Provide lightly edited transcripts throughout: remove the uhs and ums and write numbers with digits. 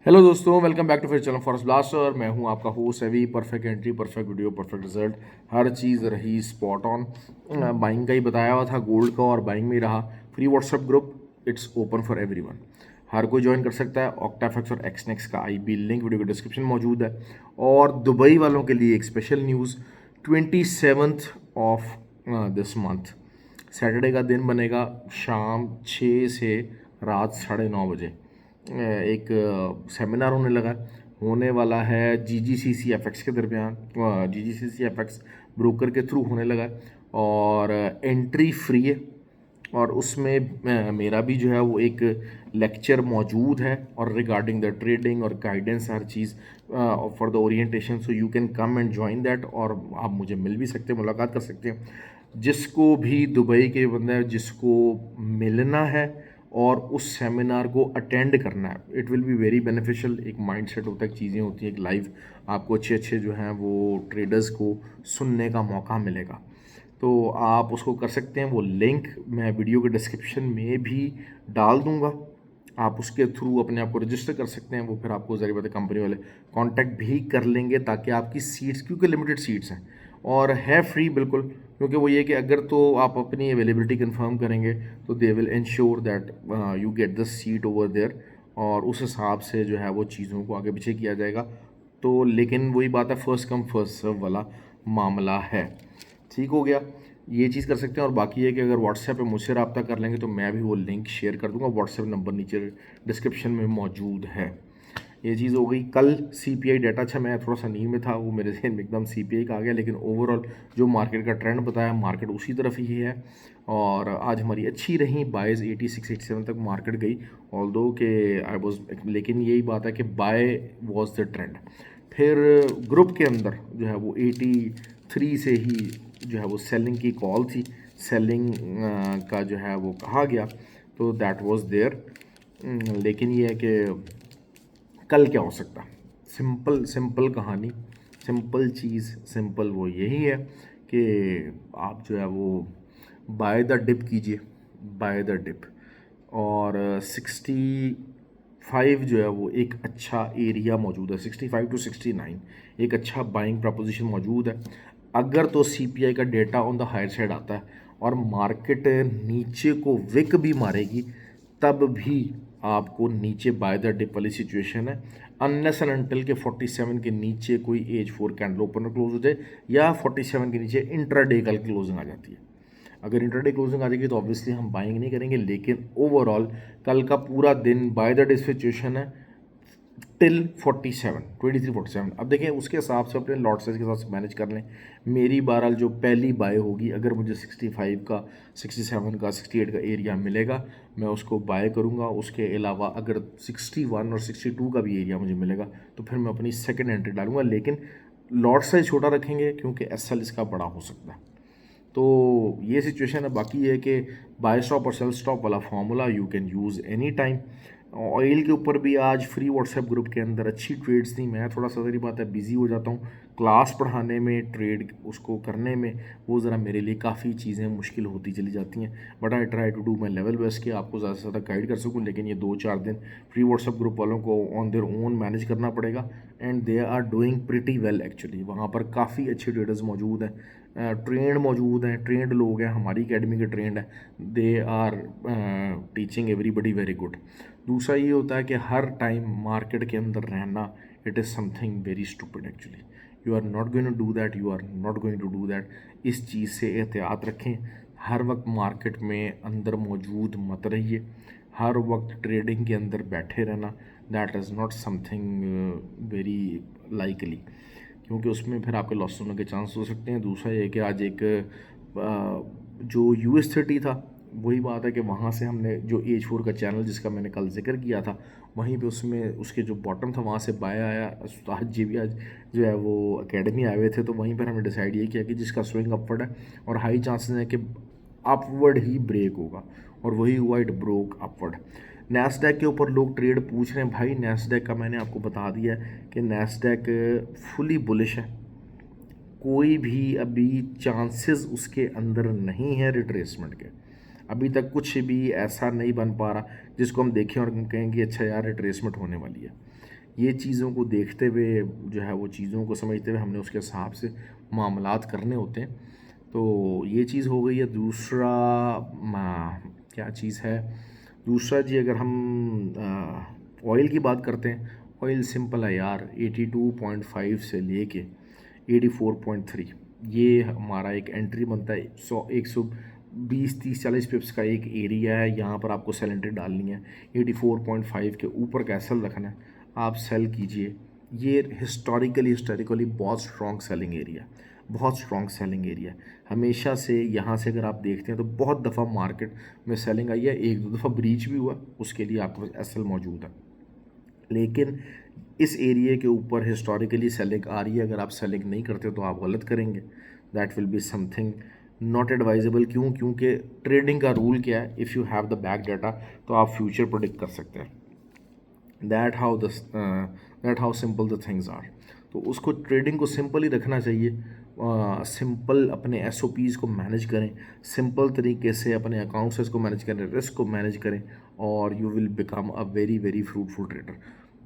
Hello दोस्तों, welcome back to फिर channel Forest Blast. और मैं हूं आपका host Abhi. Perfect entry, perfect video, perfect result, हर चीज़ रही स्पॉट ऑन। बाइंग का ही बताया हुआ था गोल्ड का, और बाइंग में ही रहा। Free WhatsApp group, it's open for everyone, हर कोई ज्वाइन कर सकता है। ऑक्टाफेक्स और एक्सनेक्स का आईबी लिंक वीडियो के डिस्क्रिप्शन में मौजूद है। और दुबई वालों के लिए एक special news, 27th of this month Saturday का दिन बनेगा, शाम 6 से रात 9:30 बजे एक सेमिनार होने वाला है जीजीसीसी एफएक्स के दरमियान। जीजीसीसी एफएक्स ब्रोकर के थ्रू होने लगा है, और एंट्री फ्री है। और उसमें मेरा भी जो है वो एक लेक्चर मौजूद है, और रिगार्डिंग द ट्रेडिंग और guidance, her cheese for the orientation. So you can come and join that, और आप मुझे मिल भी सकते हैं, मुलाकात कर सकते हैं। जिसको भी दुबई के बंदा जिसको मिलना है और उस सेमिनार को अटेंड करना है, it will be very beneficial. एक माइंडसेट होता है, चीज़ें होती हैं, एक लाइव आपको अच्छे अच्छे जो हैं वो ट्रेडर्स को सुनने का मौका मिलेगा। तो आप उसको कर सकते हैं। वो लिंक मैं वीडियो के डिस्क्रिप्शन में भी डाल दूंगा। आप उसके थ्रू अपने आप को रजिस्टर कर सकते हैं। वो फिर आपको ज़रिए बात कंपनी वाले कांटेक्ट भी कर लेंगे, ताकि आपकी सीट्स, क्योंकि लिमिटेड सीट्स हैं और है फ्री बिल्कुल। क्योंकि वो ये कि अगर तो आप अपनी अवेलेबिलिटी कंफर्म करेंगे तो they will ensure that you get the seat over there, और उस हिसाब से जो है वो चीज़ों को आगे पीछे किया जाएगा। तो लेकिन वही बात है, फर्स्ट कम फर्स्ट सर्व वाला मामला है। ठीक हो गया, ये चीज़ कर सकते हैं। और बाकी है कि अगर व्हाट्सएप पे मुझसे रब्ता कर लेंगे तो मैं भी वो लिंक शेयर कर दूंगा। व्हाट्सएप नंबर नीचे डिस्क्रिप्शन में मौजूद है। ये चीज़ हो गई। कल सीपीआई डाटा, अच्छा मैं थोड़ा सा नींद में था, वो मेरे जहन में एकदम सीपीआई का आ गया, लेकिन ओवरऑल जो मार्केट का ट्रेंड बताया, मार्केट उसी तरफ ही है। और आज हमारी अच्छी रही, बायज़ 86-87 तक मार्केट गई, ऑल्दो के आई वाज, लेकिन यही बात है कि बाय वाज द ट्रेंड। फिर ग्रुप के अंदर जो है वो 83 से ही जो है वो सेलिंग की कॉल थी, सेलिंग का जो है वो कहा गया, तो दैट वाज देयर। लेकिन ये है कि कल क्या हो सकता। सिंपल सिंपल कहानी, सिंपल चीज़, सिंपल वो यही है कि आप जो है वो बाय द डिप कीजिए, बाय द डिप। और 65 जो है वो एक अच्छा एरिया मौजूद है, 65 to 69 एक अच्छा बाइंग प्रपोजिशन मौजूद है। अगर तो सीपीआई का data on the higher side आता है और मार्केट नीचे को विक भी मारेगी, तब भी आपको नीचे बाय द डिप वाली सिचुएशन है। अनलेस एंड अनटिल के 47 के नीचे कोई एज 4 कैंडल ओपन और क्लोज हो जाए, या 47 के नीचे इंट्राडे कल क्लोजिंग आ जाती है। अगर इंट्राडे क्लोजिंग आ जाएगी तो ऑब्वियसली हम बाइंग नहीं करेंगे, लेकिन ओवरऑल कल का पूरा दिन बाय द डे सिचुएशन है टिल 47, 23-47। अब देखें उसके हिसाब से अपने लॉट साइज के हिसाब से मैनेज कर लें। मेरी बहरहाल जो पहली बाय होगी, अगर मुझे 65 का, 67 का, 68 का एरिया मिलेगा, मैं उसको बाय करूंगा। उसके अलावा अगर 61 और 62 का भी एरिया मुझे मिलेगा तो फिर मैं अपनी सेकंड एंट्री डालूंगा, लेकिन लॉट साइज छोटा रखेंगे क्योंकि एसएल इसका बड़ा हो सकता है। तो ये सिचुएशन है। बाकी ये है कि बाय स्टॉप और सेल स्टॉप वाला formula you can use any time. Oil के ऊपर भी आज फ्री व्हाट्सएप ग्रुप के अंदर अच्छी ट्रेड्स थी। मैं थोड़ा सा, सारी बात है, बिजी हो जाता हूँ क्लास पढ़ाने में, ट्रेड उसको करने में, वो ज़रा मेरे लिए काफ़ी चीज़ें मुश्किल होती चली जाती हैं। But I try to do my level best कि आपको ज़्यादा से ज़्यादा गाइड कर सकूँ। लेकिन ये 2-4 दिन फ्री व्हाट्सएप ग्रुप वालों को ऑन देयर ओन मैनेज करना पड़ेगा, and they are doing pretty well actually. वहाँ पर काफ़ी अच्छे ट्रेडर्स मौजूद हैं, ट्रेंड मौजूद हैं, ट्रेंड लोग हैं, हमारी एकेडमी के ट्रेंड हैं। They are teaching everybody very good. दूसरा ये होता है कि हर टाइम मार्केट के अंदर रहना, it is something very stupid actually. You are not going to do that, you are not going to do that. इस चीज़ से एहतियात रखें। हर वक्त मार्केट में अंदर मौजूद मत रहिए, हर वक्त ट्रेडिंग के अंदर बैठे रहना, that is not something very likely, क्योंकि उसमें फिर आपके लॉस होने के चांस हो सकते हैं। दूसरा ये कि आज एक जो US30 था, वही बात है कि वहाँ से हमने जो एज 4 का चैनल जिसका मैंने कल जिक्र किया था, वहीं पे उसमें उसके जो बॉटम था वहाँ से बाय आया। उस्ताद जी भी आज जो है वो एकेडमी आए हुए थे, तो वहीं पर हमने डिसाइड ये किया कि जिसका स्विंग अपवर्ड है और हाई चांसेस है कि अपवर्ड ही ब्रेक होगा, और वही हुआ, इट ब्रोक अपवर्ड। नैस्डैक के ऊपर लोग ट्रेड पूछ रहे हैं, भाई नैस्डैक का मैंने आपको बता दिया कि नैस्डैक फुली बुलिश है, कोई भी अभी चांसेस उसके अंदर नहीं है रिट्रेसमेंट के। अभी तक कुछ भी ऐसा नहीं बन पा रहा जिसको हम देखें और हम कहें कि अच्छा यार रिट्रेसमेंट होने वाली है। ये चीज़ों को देखते हुए जो है वो चीज़ों को समझते हुए हमने उसके हिसाब से मामलात करने होते हैं। तो ये चीज़ हो गई है। दूसरा क्या चीज़ है, दूसरा जी अगर हम ऑयल की बात करते हैं, ऑयल सिंपल है यार, 82.5 से लेके 84.3 ये हमारा एक एंट्री बनता है। 120 30 40 पिप्स का एक एरिया है, यहाँ पर आपको सेल एंट्री डालनी है। 84.5 के ऊपर का सेल रखना है, आप सेल कीजिए। ये हिस्टोरिकली बहुत स्ट्रॉन्ग सेलिंग एरिया, बहुत स्ट्रॉन्ग सेलिंग एरिया। हमेशा से यहाँ से अगर आप देखते हैं तो बहुत दफ़ा मार्केट में सेलिंग आई है, एक दो दफ़ा ब्रीच भी हुआ, उसके लिए आपके पास एसएल मौजूद है। लेकिन इस एरिया के ऊपर हिस्टोरिकली सेलिंग आ रही है, अगर आप सेलिंग नहीं करते तो आप गलत करेंगे। That will be something not advisable. क्यों? क्योंकि ट्रेडिंग का रूल क्या है, if you have the back data तो आप फ्यूचर प्रोडिक्ट कर सकते हैं। That how simple the things are. तो उसको ट्रेडिंग को सिंपल ही रखना चाहिए। सिंपल अपने एसओपीज़ को मैनेज करें, सिंपल तरीके से अपने अकाउंट्स को मैनेज करें, रिस्क को मैनेज करें, और you will become a very very fruitful trader.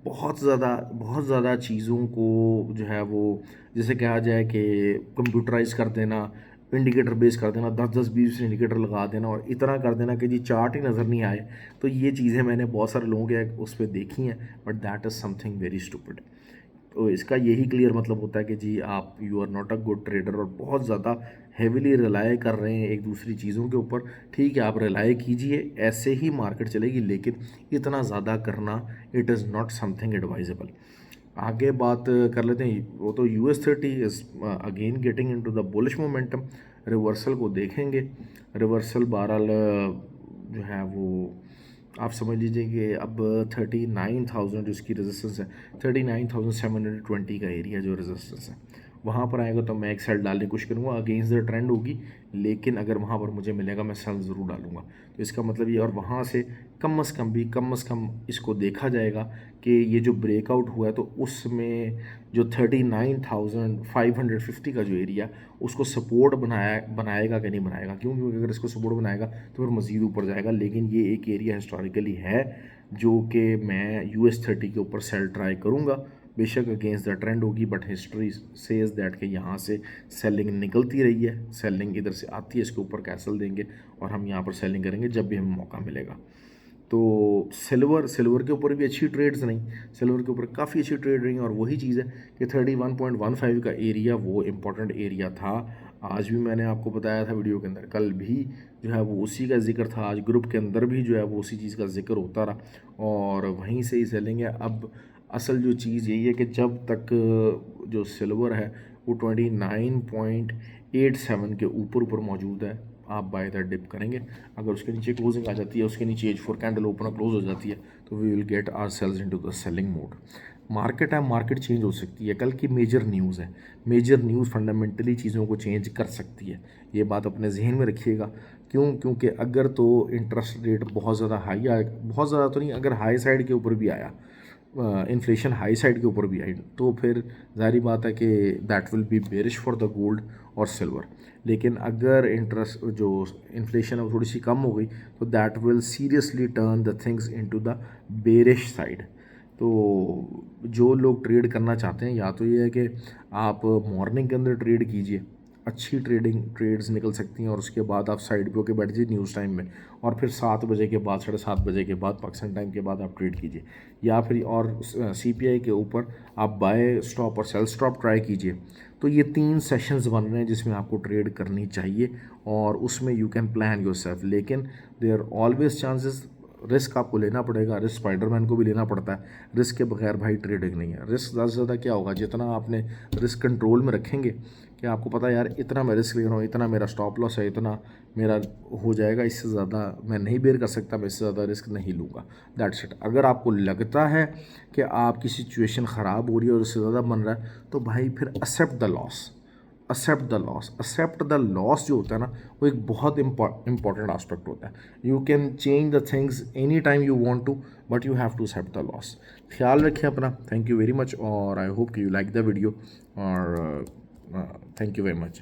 बहुत ज़्यादा चीज़ों को जो है वो, जैसे कहा जाए कि कंप्यूटराइज कर देना, इंडिकेटर बेस कर देना, 10 10 20 इंडिकेटर लगा देना और इतना कर देना कि जी चार्ट ही नज़र नहीं आए। तो ये चीज़ें मैंने बहुत सारे लोगों के उस पर देखी हैं, but that is something very stupid. तो इसका यही क्लियर मतलब होता है कि जी आप you are not a good trader और बहुत ज़्यादा हेविली रिलाय कर रहे हैं एक दूसरी चीज़ों के ऊपर। ठीक है, आप रिलाय कीजिए, ऐसे ही मार्केट चलेगी, लेकिन इतना ज़्यादा करना it is not something advisable. आगे बात कर लेते हैं, वो तो US 30 is again getting into the bullish momentum. Reversal को देखेंगे, रिवर्सल बहरहाल जो है वो आप समझ लीजिए कि अब 39,000 जिसकी रेजिस्टेंस है, 39,720 का एरिया जो रेजिस्टेंस है, वहाँ पर आएगा तो मैं एक सेल डालने की कोशिश करूँगा, अगेंस्ट द ट्रेंड होगी। लेकिन अगर वहाँ पर मुझे मिलेगा मैं सेल ज़रूर डालूंगा। तो इसका मतलब ये, और वहाँ से कम अज़ कम इसको देखा जाएगा कि ये जो ब्रेकआउट हुआ है तो उसमें जो 39,550 का जो एरिया, उसको सपोर्ट बनाएगा कि नहीं बनाएगा। क्यों? क्योंकि अगर इसको सपोर्ट बनाएगा तो फिर मज़ीद ऊपर जाएगा। लेकिन ये एक एरिया हिस्टोरिकली है जो कि मैं US 30 के ऊपर सेल ट्राई करूँगा। बेशक अगेंस्ट द ट्रेंड होगी, बट हिस्ट्री सेज दैट कि यहाँ से सेलिंग निकलती रही है, सेलिंग इधर से आती है, इसके ऊपर कैसल देंगे और हम यहाँ पर सेलिंग करेंगे जब भी हमें मौका मिलेगा। तो सिल्वर के ऊपर भी अच्छी ट्रेड्स रहीं, सिल्वर के ऊपर काफ़ी अच्छी ट्रेड रही, और वही चीज़ है कि 31.15 का एरिया वो इम्पॉर्टेंट एरिया था। आज भी मैंने आपको बताया था वीडियो के अंदर, कल भी जो है वो उसी का जिक्र था, आज ग्रुप के अंदर भी जो है वो उसी चीज़ का जिक्र होता रहा, और वहीं से ही सेलिंग है। अब असल जो चीज़ यही है कि जब तक जो सिल्वर है वो 29.87 के ऊपर मौजूद है, आप बाय द डिप करेंगे। अगर उसके नीचे क्लोजिंग आ जाती है, उसके नीचे H4 कैंडल ओपन क्लोज हो जाती है, तो we will get our sales into the selling mode. Market है, मार्केट चेंज हो सकती है, कल की मेजर न्यूज़ है, मेजर न्यूज़ फंडामेंटली चीज़ों को चेंज कर सकती है, ये बात अपने जहन में रखिएगा। क्यों? क्योंकि अगर तो इंटरेस्ट रेट बहुत ज़्यादा हाई आए, बहुत ज़्यादा तो नहीं, अगर हाई साइड के ऊपर भी आया, इन्फ्लेशन हाई साइड के ऊपर भी आई, तो फिर जाहिर बात है कि that will B bearish for the gold और सिल्वर। लेकिन अगर इंटरेस्ट जो इन्फ्लेशन है वो थोड़ी सी कम हो गई, तो that will seriously turn the things into the bearish side. तो जो लोग ट्रेड करना चाहते हैं, या तो ये है कि आप मॉर्निंग के अंदर ट्रेड कीजिए, अच्छी ट्रेड्स निकल सकती हैं, और उसके बाद आप साइड पे होकर बैठ जाइए न्यूज़ टाइम में, और फिर 7 बजे के बाद, 7:30 बजे के बाद पाकिस्तान टाइम के बाद आप ट्रेड कीजिए। या फिर और CPI के ऊपर आप बाय स्टॉप और सेल स्टॉप ट्राई कीजिए। तो ये 3 सेशंस बन रहे हैं जिसमें आपको ट्रेड करनी चाहिए, और उसमें यू कैन प्लान योरसेल्फ। लेकिन देयर ऑलवेज चांसेस, रिस्क आपको लेना पड़ेगा, रिस्क स्पाइडरमैन को भी लेना पड़ता है, रिस्क के बगैर भाई ट्रेडिंग नहीं है। रिस्क ज़्यादा से ज़्यादा क्या होगा, जितना आपने रिस्क कंट्रोल में रखेंगे, कि आपको पता है यार इतना मैं रिस्क ले रहा हूँ, इतना मेरा स्टॉप लॉस है, इतना मेरा हो जाएगा, इससे ज़्यादा मैं नहीं बेयर कर सकता, मैं इससे ज़्यादा रिस्क नहीं लूँगा, दैट्स इट। अगर आपको लगता है कि आपकी सिचुएशन ख़राब हो रही है और उससे ज़्यादा बन रहा है, तो भाई फिर accept the loss, accept the loss जो होता है ना, वो एक बहुत इंपॉर्टेंट एस्पेक्ट होता है। You can change the things any time you want to, but you have to accept the loss. ख्याल रखिए अपना, थैंक यू वेरी मच, और आई होप कि यू लाइक द वीडियो, और थैंक यू वेरी मच।